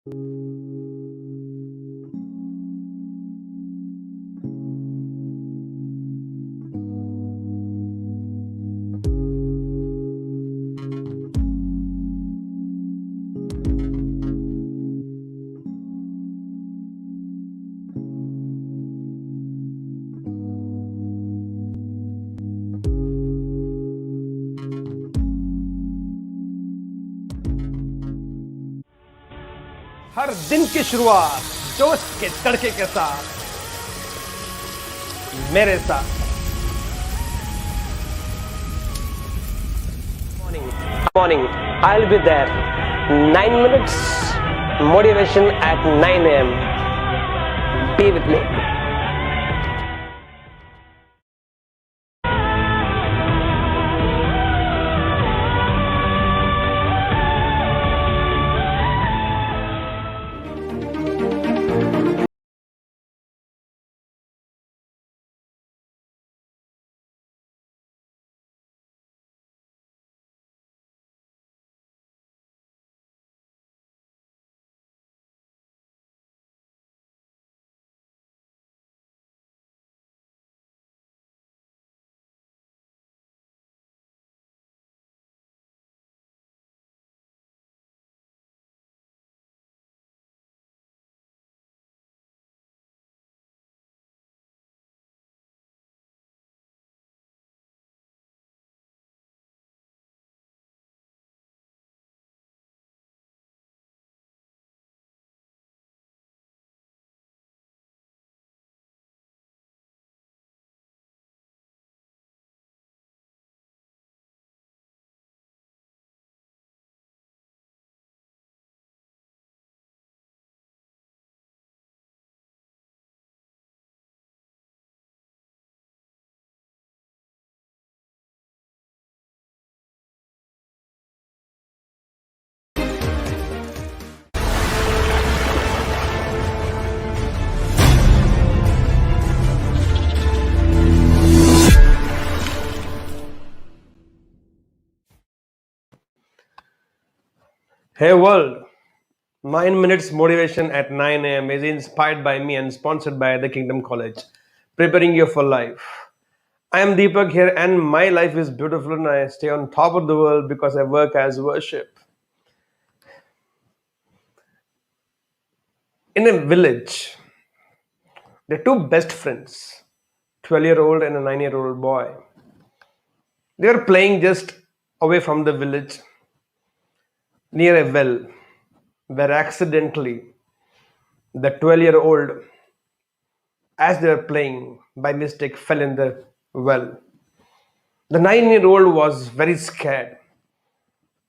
हर दिन की शुरुआत जोश के तड़के के साथ मेरे साथ Morning. I'll be there. 9 minutes motivation at 9 a.m. Be with me. Hey world, 9 minutes motivation at 9 a.m. is inspired by me and sponsored by the Kingdom College, preparing you for life. I am Deepak here, and my life is beautiful, and I stay on top of the world because I work as worship. In a village, there are two best friends, 12-year-old and a 9-year-old boy. They are playing just away from the village near a well where accidentally the 12-year-old, as they were playing, by mistake fell in the well. The 9-year-old was very scared.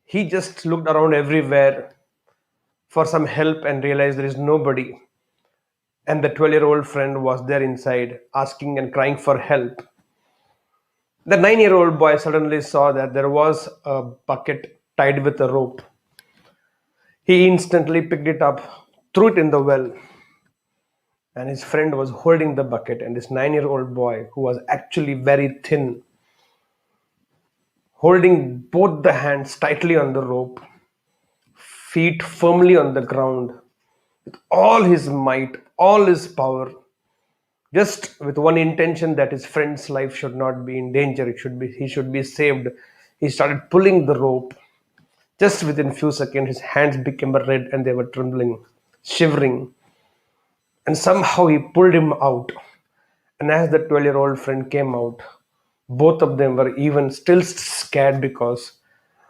He just looked around everywhere for some help and realized there is nobody. And the 12-year-old friend was there inside asking and crying for help. The 9-year-old boy suddenly saw that there was a bucket tied with a rope. He instantly picked it up, threw it in the well, and his friend was holding the bucket. And this 9-year-old boy, who was actually very thin, holding both the hands tightly on the rope, feet firmly on the ground, with all his might, all his power, just with one intention, that his friend's life should not be in danger. He should be saved. He started pulling the rope. Just within few seconds, his hands became red and they were trembling, shivering, and somehow he pulled him out. And as the 12-year-old friend came out, both of them were even still scared, because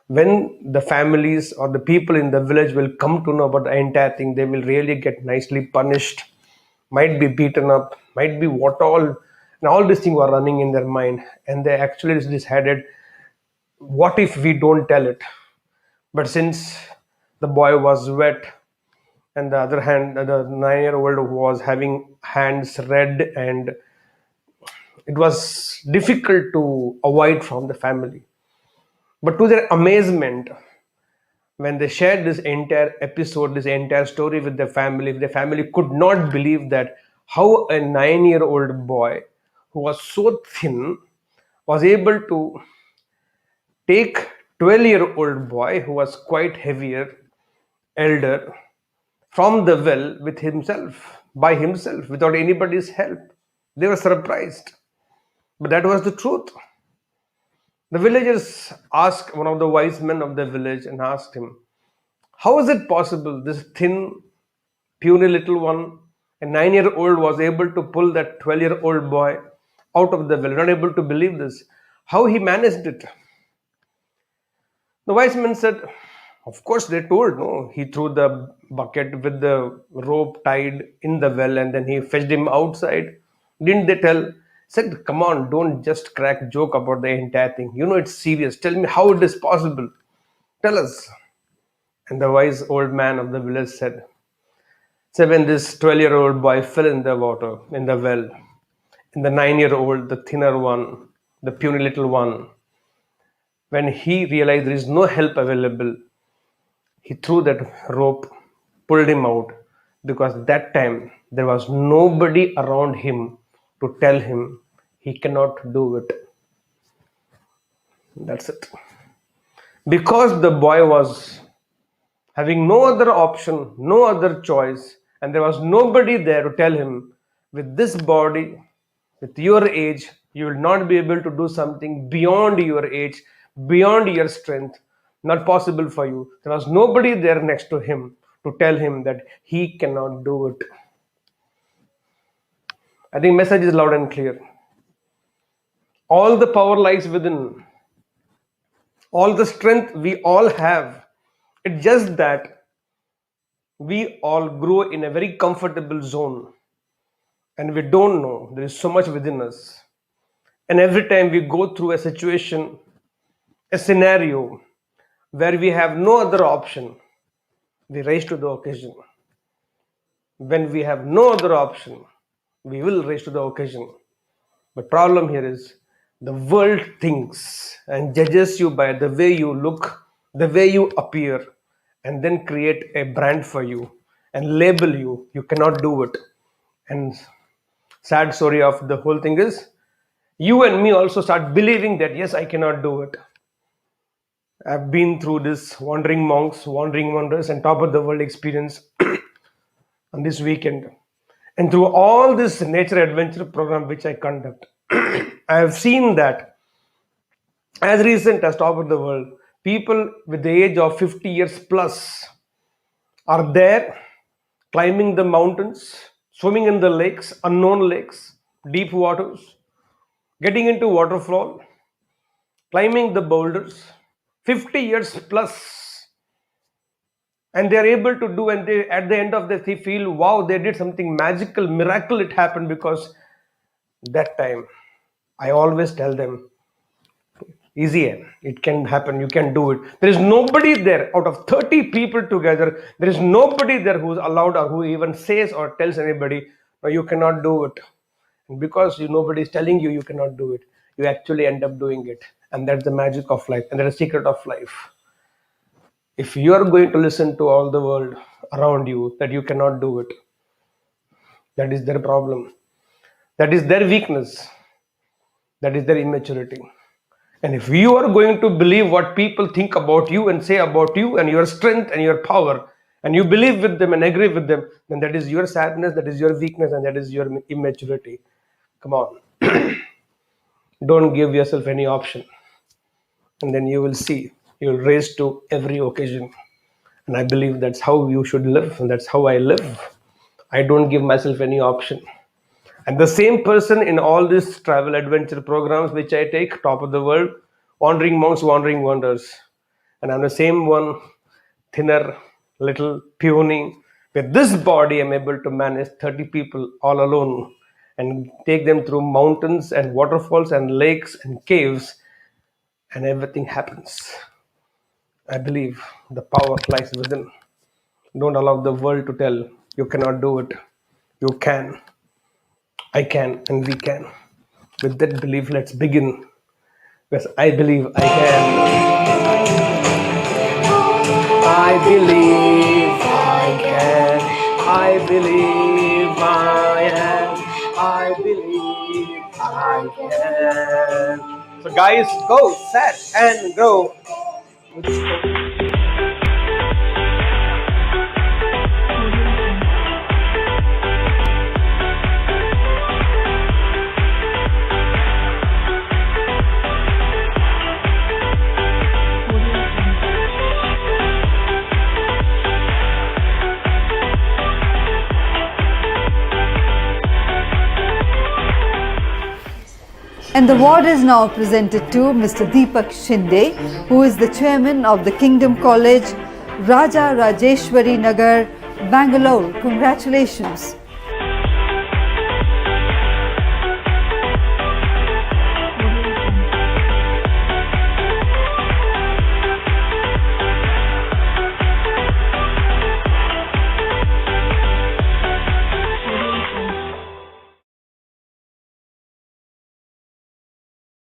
when the families or the people in the village will come to know about the entire thing, they will really get nicely punished, might be beaten up, might be what all, and all these things were running in their mind. And they actually decided, what if we don't tell it? But since the boy was wet, and the other hand, the 9-year-old was having hands red, and it was difficult to avoid from the family. But to their amazement, when they shared this entire episode, this entire story with their family could not believe that how a 9-year-old boy who was so thin was able to take 12-year-old boy who was quite heavier, elder, from the well with himself, by himself, without anybody's help. They were surprised. But that was the truth. The villagers asked one of the wise men of the village and asked him, how is it possible this thin, puny little one, a 9-year old, was able to pull that 12-year-old boy out of the well? Not able to believe this. How he managed it? The wise men said, of course, they told, no. He threw the bucket with the rope tied in the well and then he fetched him outside. Didn't they tell? Said, come on, don't just crack joke about the entire thing. You know it's serious. Tell me how it is possible. Tell us. And the wise old man of the village said, so when this 12-year-old boy fell in the water, in the well, and the 9-year-old, the thinner one, the puny little one, when he realized there is no help available, he threw that rope, pulled him out, because that time there was nobody around him to tell him he cannot do it. That's it. Because the boy was having no other option, no other choice, and there was nobody there to tell him, with this body, with your age, you will not be able to do something beyond your age, beyond your strength, not possible for you. There was nobody there next to him to tell him that he cannot do it. I think message is loud and clear. All the power lies within, all the strength we all have. It's just that we all grow in a very comfortable zone and we don't know there is so much within us. And every time we go through a situation, a scenario where we have no other option, we rise to the occasion. When we have no other option, we will rise to the occasion. But problem here is the world thinks and judges you by the way you look, the way you appear, and then create a brand for you and label you. You cannot do it. And sad story of the whole thing is you and me also start believing that yes, I cannot do it. I've been through this wandering monks, wandering wonders, and top of the world experience on this weekend. And through all this nature adventure program which I conduct, I have seen that as recent as top of the world, people with the age of 50 years plus are there climbing the mountains, swimming in the lakes, unknown lakes, deep waters, getting into waterfall, climbing the boulders, 50 years plus, and they are able to do, and they at the end of this they feel wow, they did something magical, miracle, it happened. Because that time I always tell them, easy, it can happen, you can do it. There is nobody there out of 30 people together, there is nobody there who's allowed or who even says or tells anybody no, you cannot do it. And because nobody is telling you you cannot do it, you actually end up doing it. And that's the magic of life, and that's the secret of life. If you are going to listen to all the world around you that you cannot do it, that is their problem, that is their weakness, that is their immaturity. And if you are going to believe what people think about you and say about you and your strength and your power, and you believe with them and agree with them, then that is your sadness, that is your weakness, and that is your immaturity. Come on. Don't give yourself any option. And then you will see, you will raise to every occasion. And I believe that's how you should live, and that's how I live. I don't give myself any option. And the same person in all these travel adventure programs which I take, top of the world, wandering monks, wandering wonders. And I'm the same one, thinner, little, puny. With this body, I'm able to manage 30 people all alone and take them through mountains and waterfalls and lakes and caves, and everything happens. I believe the power lies within. Don't allow the world to tell you cannot do it. You can. I can, and we can. With that belief, let's begin. Because I believe I can. I believe I can. I believe I am. I believe I can. So, guys, go, set, and go. And the award is now presented to Mr. Deepak Shinde, who is the chairman of the Kingdom College, Raja Rajeshwari Nagar, Bangalore. Congratulations.